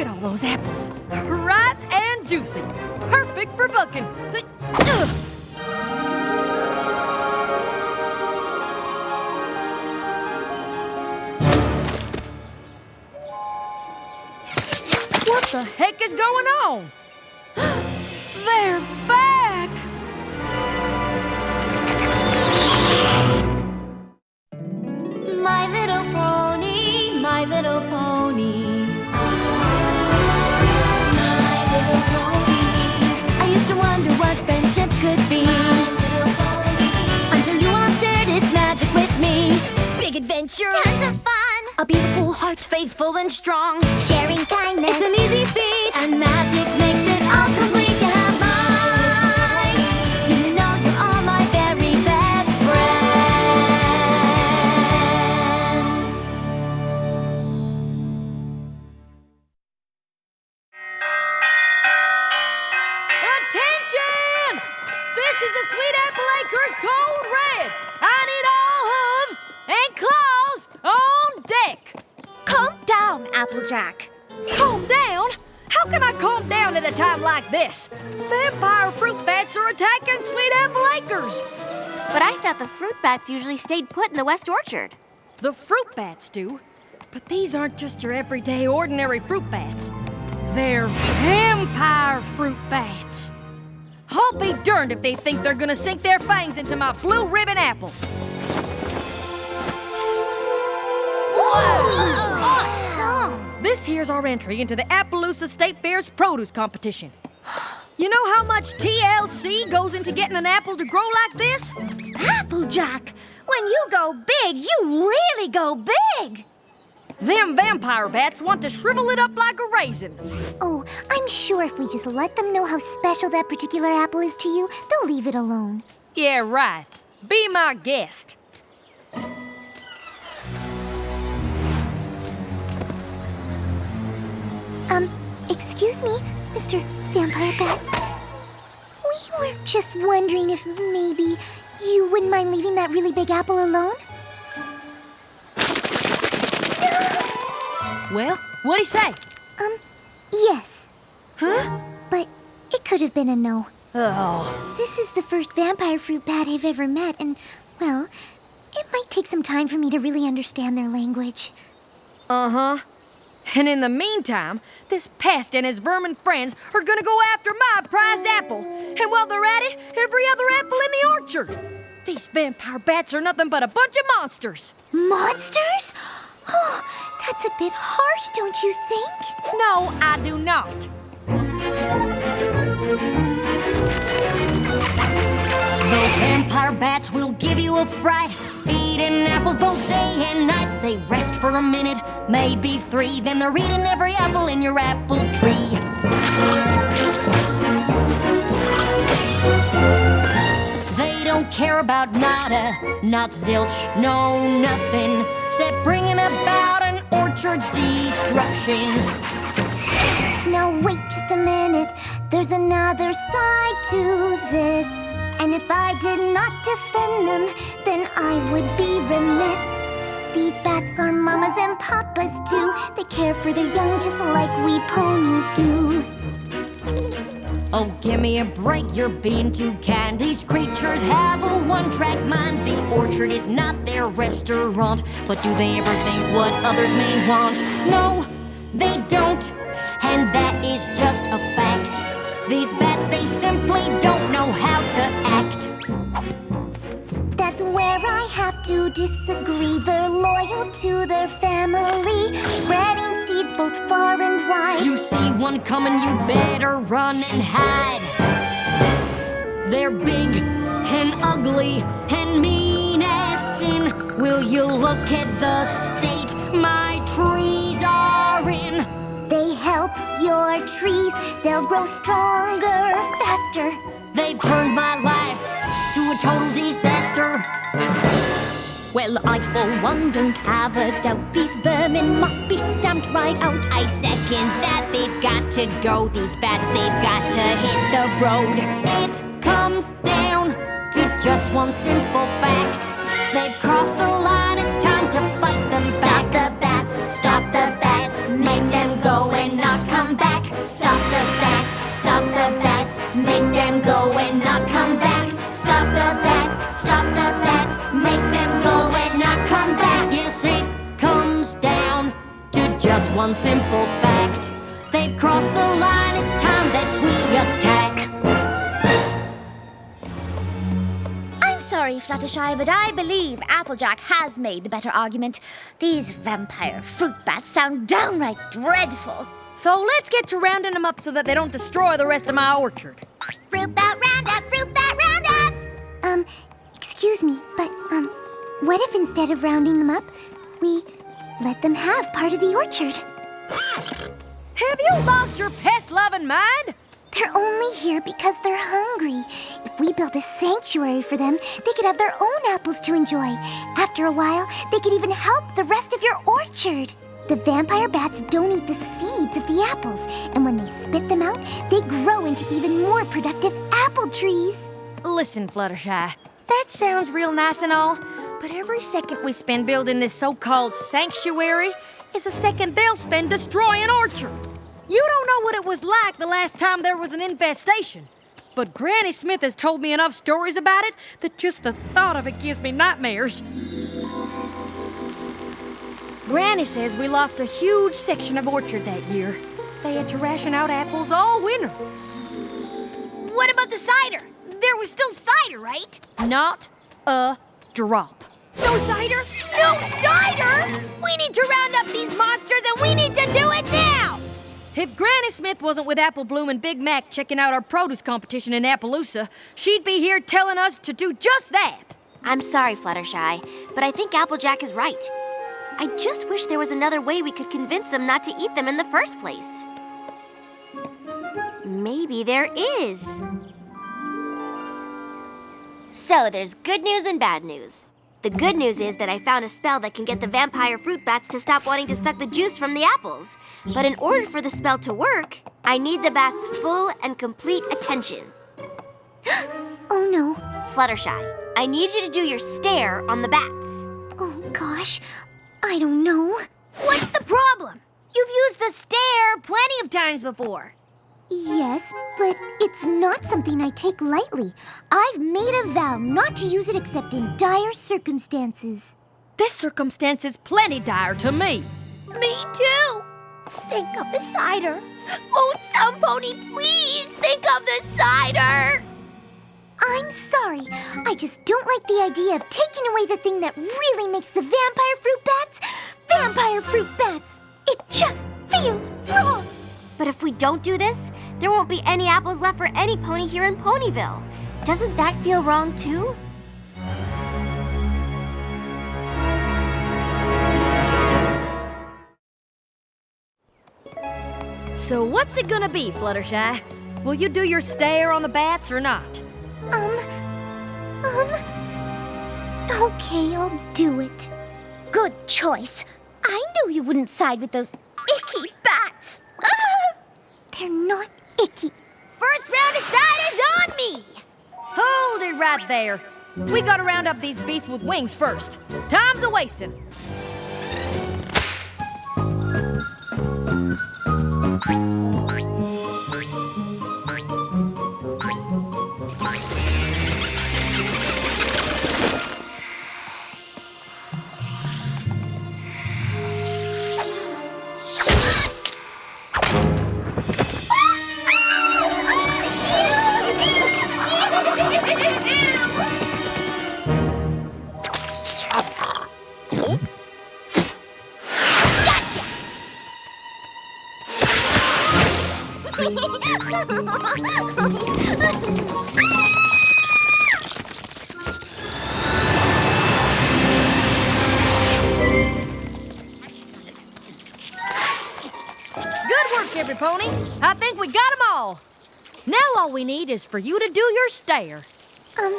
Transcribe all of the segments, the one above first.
at all those apples. Ripe and juicy. Perfect for bucking. What the heck is going on? They're back! My little pony, my little pony. My little pony. I used to wonder what friendship could be. My little pony. Until you all shared its magic with me. Big adventure. Tons of fun. A beautiful heart, faithful and strong. Sharing kindness. It's an easy feat. And magic makes it all complete. You have mine. Do you know you're all my very best friends? Attention! This is a Sweet Apple Acres Code Red. I need all hooves and claws on deck. Calm down, Applejack. Calm down? How can I calm down at a time like this? Vampire fruit bats are attacking Sweet Apple Acres. But I thought the fruit bats usually stayed put in the West Orchard. The fruit bats do, but these aren't just your everyday ordinary fruit bats. They're vampire fruit bats. I'll be darned if they think they're gonna sink their fangs into my blue ribbon apple. Awesome! This here's our entry into the Appaloosa State Fair's produce competition. You know how much TLC goes into getting an apple to grow like this? Applejack, when you go big, you really go big! Them vampire bats want to shrivel it up like a raisin. Oh, I'm sure if we just let them know how special that particular apple is to you, they'll leave it alone. Yeah, right. Be my guest. Excuse me, Mr. Vampire Bat. We were just wondering if maybe you wouldn't mind leaving that really big apple alone? Well, what'd he say? Yes. Huh? But it could have been a no. Oh. This is the first vampire fruit bat I've ever met, and, well, it might take some time for me to really understand their language. Uh-huh. And in the meantime, this pest and his vermin friends are gonna go after my prized apple. And while they're at it, every other apple in the orchard. These vampire bats are nothing but a bunch of monsters. Monsters? Oh, that's a bit harsh, don't you think? No, I do not. Those vampire bats will give you a fright. Eating apples both day and night. They rest for a minute, maybe 3. Then they're eating every apple in your apple tree. They don't care about nada, not zilch, no nothing, except bringing about an orchard's destruction. Now wait just a minute, there's another side to this. And if I did not defend them, then I would be remiss. These bats are mamas and papas too. They care for their young just like we ponies do. Oh, give me a break, you're being too kind. These creatures have a one-track mind. The orchard is not their restaurant. But do they ever think what others may want? No, they don't. And that is just a fact. These bats, they simply don't know how to act. That's where I have to disagree. They're loyal to their family, spreading seeds both far and wide. You see one coming, you better run and hide. They're big and ugly and mean as sin. Will you look at the state my trees are in? They help your trees, they'll grow stronger, faster. They've turned my life to a total disaster. Well, I for one don't have a doubt. These vermin must be stamped right out. I second that, they've got to go. These bats, they've got to hit the road. It comes down to just one simple fact. They've crossed the line, it's time to fight them back. Stop the bats, make them go and not come one simple fact. They've crossed the line, it's time that we attack. I'm sorry, Fluttershy, but I believe Applejack has made the better argument. These vampire fruit bats sound downright dreadful. So let's get to rounding them up so that they don't destroy the rest of my orchard. Fruit bat roundup, fruit bat roundup! Excuse me, but, what if instead of rounding them up, we let them have part of the orchard? Have you lost your pest-loving mind? They're only here because they're hungry. If we built a sanctuary for them, they could have their own apples to enjoy. After a while, they could even help the rest of your orchard. The vampire bats don't eat the seeds of the apples, and when they spit them out, they grow into even more productive apple trees. Listen, Fluttershy, that sounds real nice and all, but every second we spend building this so-called sanctuary is a second they'll spend destroying orchard. You don't know what it was like the last time there was an infestation, but Granny Smith has told me enough stories about it that just the thought of it gives me nightmares. Granny says we lost a huge section of orchard that year. They had to ration out apples all winter. What about the cider? There was still cider, right? Not a drop. No cider? No cider? We need to round up these monsters and we need to do it now! If Granny Smith wasn't with Apple Bloom and Big Mac checking out our produce competition in Appaloosa, she'd be here telling us to do just that. I'm sorry, Fluttershy, but I think Applejack is right. I just wish there was another way we could convince them not to eat them in the first place. Maybe there is. So there's good news and bad news. The good news is that I found a spell that can get the vampire fruit bats to stop wanting to suck the juice from the apples. But in order for the spell to work, I need the bats' full and complete attention. Oh no. Fluttershy, I need you to do your stare on the bats. Oh gosh, I don't know. What's the problem? You've used the stare plenty of times before. Yes, but it's not something I take lightly. I've made a vow not to use it except in dire circumstances. This circumstance is plenty dire to me. Me too. Think of the cider. Won't some pony please think of the cider? I'm sorry. I just don't like the idea of taking away the thing that really makes the vampire fruit bats. It just feels wrong. But if we don't do this, there won't be any apples left for any pony here in Ponyville. Doesn't that feel wrong too? So what's it gonna be, Fluttershy? Will you do your stare on the bats or not? Okay, I'll do it. Good choice. I knew you wouldn't side with those icky bats. They're not icky. First round of cider's on me. Hold it right there. We gotta round up these beasts with wings first. Time's a-wasting. Every pony. I think we got them all. Now all we need is for you to do your stare. Are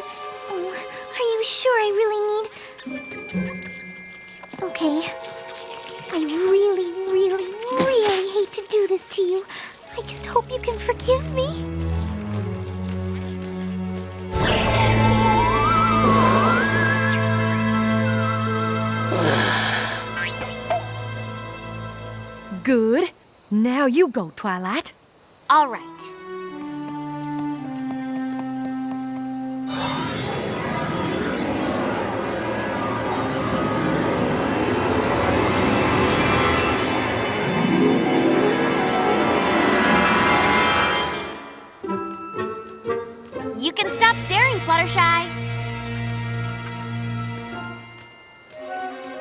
you sure I really need... Okay. I really hate to do this to you. I just hope you can forgive me. Good. Now you go, Twilight. All right. stop staring, Fluttershy.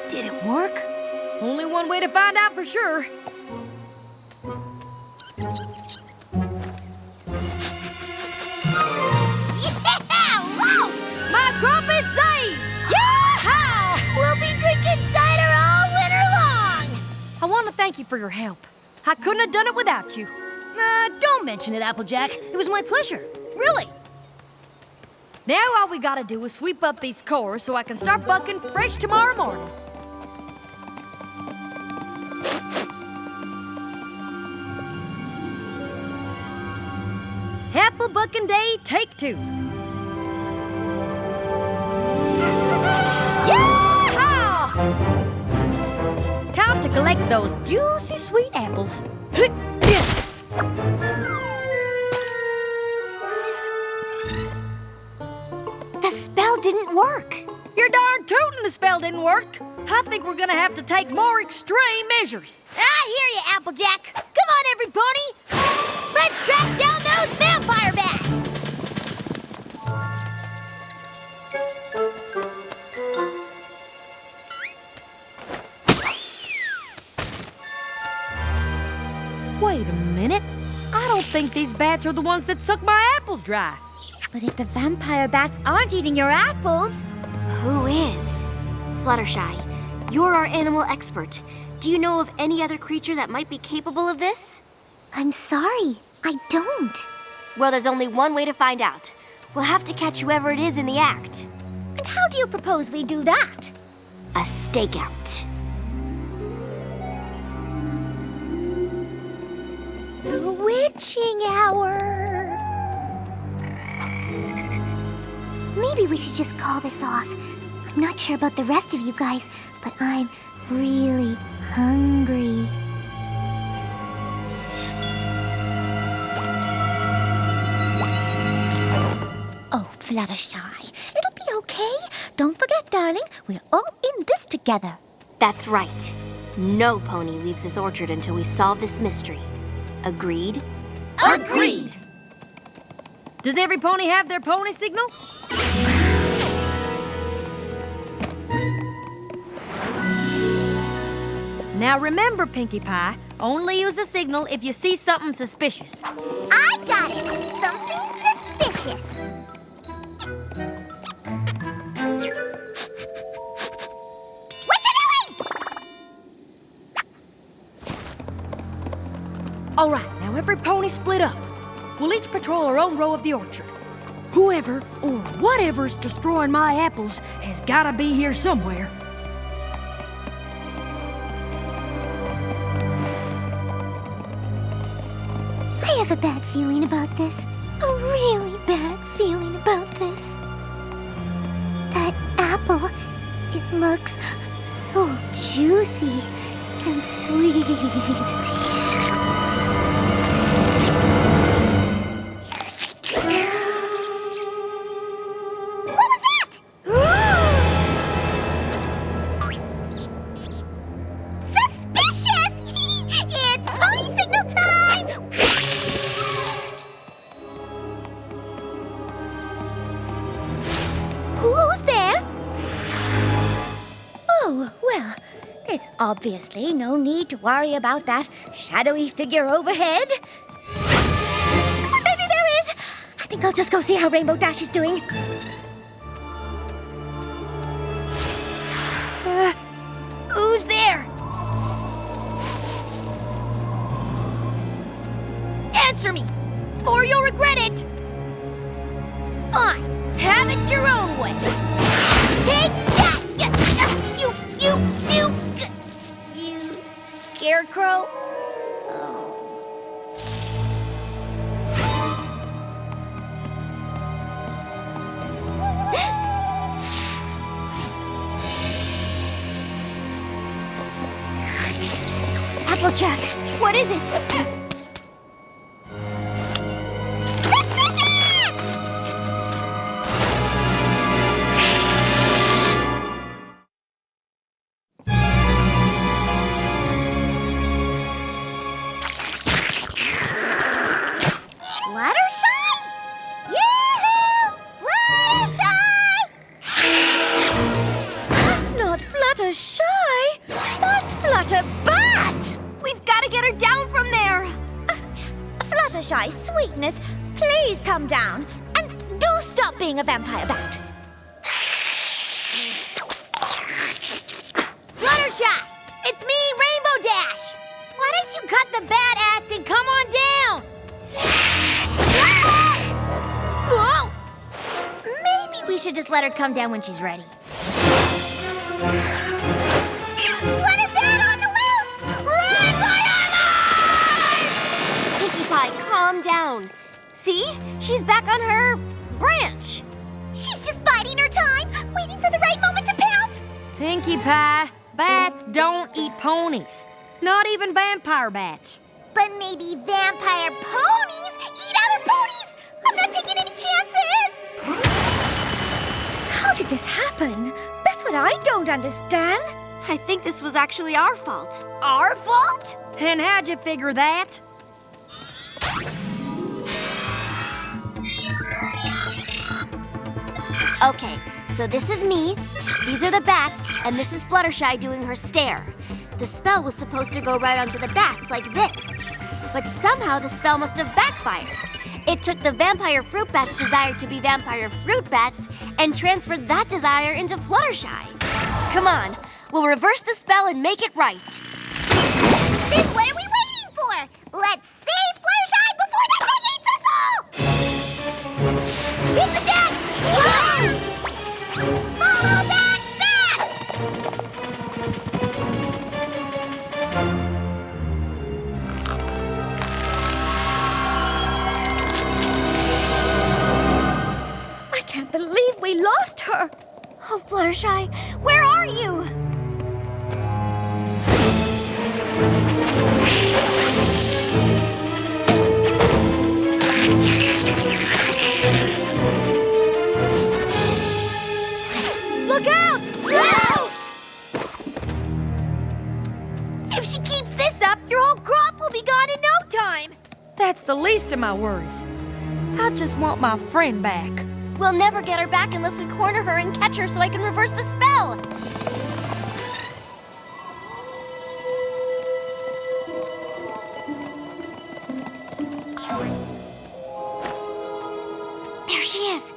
Did it work? Only one way to find out for sure. Yeah! Whoa! My crop is saved! Yeehaw! We'll be drinking cider all winter long! I want to thank you for your help. I couldn't have done it without you. Don't mention it, Applejack. It was my pleasure. Really. Now all we gotta do is sweep up these cores so I can start bucking fresh tomorrow morning. Apple bucking day, take 2. Yeehaw! Time to collect those juicy sweet apples. The spell didn't work. You're darn tootin' the spell didn't work. I think we're gonna have to take more extreme measures. I hear you, Applejack. Come on, every pony. Let's track down those vampire bats. Wait a minute. I don't think these bats are the ones that suck my apples dry. But if the vampire bats aren't eating your apples, Who is? Fluttershy, you're our animal expert. Do you know of any other creature that might be capable of this? I'm sorry, I don't. Well, there's only one way to find out. We'll have to catch whoever it is in the act. and how do you propose we do that? A stakeout. The witching hour. Maybe we should just call this off. I'm not sure about the rest of you guys, but I'm really hungry. Oh, Fluttershy, it'll be okay. Don't forget, darling, we're all in this together. That's right. No pony leaves this orchard until we solve this mystery. Agreed? Agreed! Does every pony have their pony signal? Now remember, Pinkie Pie, only use a signal if you see something suspicious. I got it! Something suspicious. What you doing? All right, now every pony split up. We'll each patrol our own row of the orchard. Whoever or whatever's destroying my apples has got to be here somewhere. I have a bad feeling about this. A really bad feeling about this. That apple, it looks so juicy and sweet. What was that? Suspicious! It's pony signal time! Who's there? Oh, well, there's obviously no need to worry about that shadowy figure overhead. But maybe there is. I think I'll just go see how Rainbow Dash is doing. Who's there? Answer me, or you'll regret it. Fine, have it your own way. Take that! You scarecrow? Applejack, what is it? Fluttershy? Yoo-hoo! a bat! We've got to get her down from there. Fluttershy, sweetness, please come down. And do stop being a vampire bat. Fluttershy! It's me, Rainbow Dash! Why don't you cut the bad act and come on down? Whoa! Maybe we should just let her come down when she's ready. Flutter Bat on the loose! Run for your life! Pinkie Pie, calm down. See? She's back on her branch. She's just biding her time, waiting for the right moment to pounce. Pinkie Pie, bats don't eat ponies. Not even vampire bats. But maybe vampire ponies eat other ponies! I'm not taking any chances! How did this happen? That's what I don't understand. I think this was actually our fault. Our fault? And how'd you figure that? Okay, so this is me, these are the bats, and this is Fluttershy doing her stare. The spell was supposed to go right onto the bats like this. But somehow the spell must have backfired. It took the vampire fruit bat's desire to be vampire fruit bats and transferred that desire into Fluttershy. Come on, we'll reverse the spell and make it right. Then what are we waiting for? Let's save Fluttershy before that thing eats us all! Hit the deck! Follow that bat! I can't believe we lost her. Oh, Fluttershy, where are you? Look out! If she keeps this up, your whole crop will be gone in no time! That's the least of my worries. I just want my friend back. We'll never get her back unless we corner her and catch her so I can reverse the spell. There she is.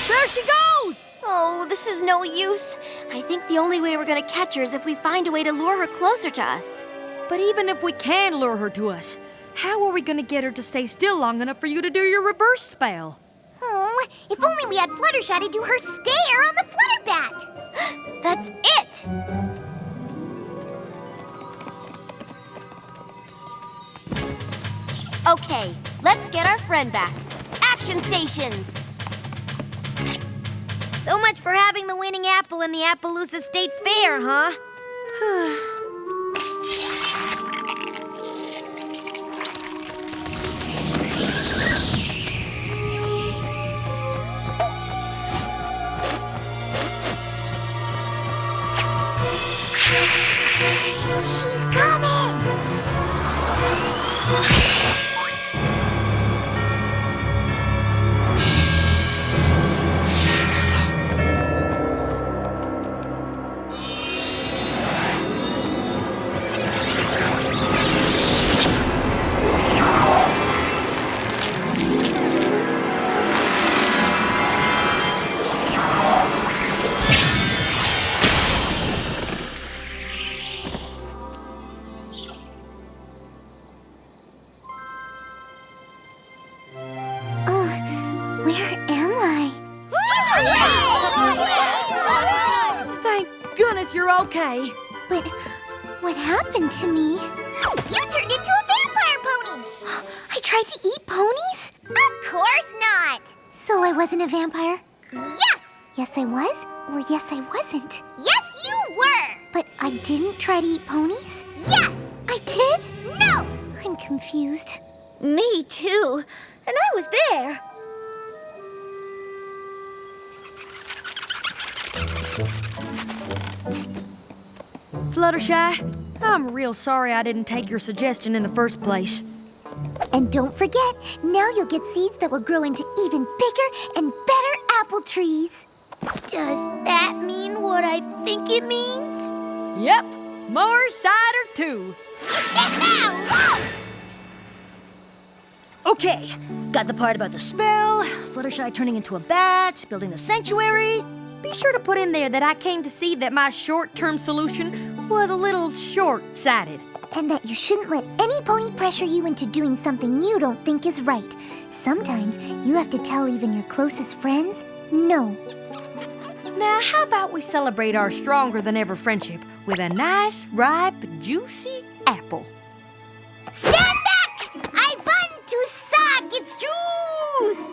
There she goes! Oh, this is no use. I think the only way we're gonna catch her is if we find a way to lure her closer to us. But even if we can lure her to us, how are we going to get her to stay still long enough for you to do your reverse spell? Oh, if only we had Fluttershy to do her stare on the Flutter Bat! That's it! Okay, let's get our friend back. Action stations! So much for having the winning apple in the Appaloosa State Fair, huh? She's coming! Where am I? Thank goodness you're okay. But what happened to me? You turned into a vampire pony! I tried to eat ponies? Of course not! So I wasn't a vampire? Yes! Yes, I was? Or yes, I wasn't? Yes, you were! But I didn't try to eat ponies? Yes! I did? No! I'm confused. Me too. And I was there. Fluttershy, I'm real sorry I didn't take your suggestion in the first place. And don't forget, now you'll get seeds that will grow into even bigger and better apple trees. Does that mean what I think it means? Yep, more cider too. Okay, got the part about the spell, Fluttershy turning into a bat, building the sanctuary. Be sure to put in there that I came to see that my short-term solution was a little short-sighted. And that you shouldn't let any pony pressure you into doing something you don't think is right. Sometimes you have to tell even your closest friends no. Now, how about we celebrate our stronger-than-ever friendship with a nice, ripe, juicy apple? Stand back! I want to suck its juice!